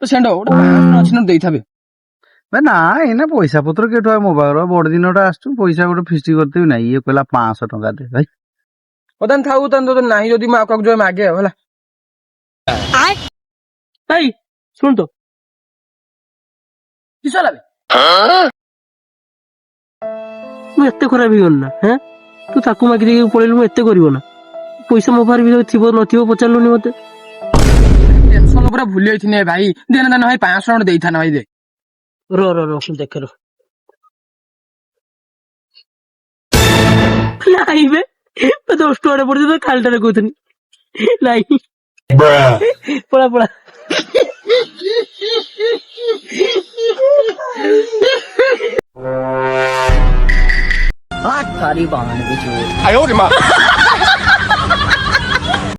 তো সেটা ওটা ଦେଇଥାবে না এনে পয়সা পত্র কেটু হয় মোবাইল বড় দিনটা আসছু পয়সা গোটে ফিস্টি করতে নাই ইয়ে কহিলা 500 ଟଙ୍କା দে ভাই ওদান থাকু তান তো নাই যদি মা কাক জয় মাগে ହେଲା ভাই শুন তো কিস লাগে ମୁଁ ଏତେ ଖରାପ ହେଇଗଲି ନା ହେଁ ତୁ ତାକୁ ମାଗି ଦେଇକି ପଳେଇଲୁ ମୁଁ ଏତେ କରିବ ନା ପଇସା ମୋ ପାଖରେ ବି ଥିବ ନଥିବ ପଚାରିଲୁନି ମତେ ଟେନସନ ପୁରା ଭୁଲି ଯାଇଥିନି ଭାଇ ଦେନ ଦେନ ଭାଇ 500 ଟଙ୍କା ଦେଇଥାନ ଭାଇ ଦେ ର ଦେଖେ ର ନାଇଁ ବେ 10 ଟଙ୍କା ପଡୁଛି ତ ଖାଲିଟାରେ କହୁଥିଲି ନାଇଁ ପଳା सारी बहाने भी 哎呦我的妈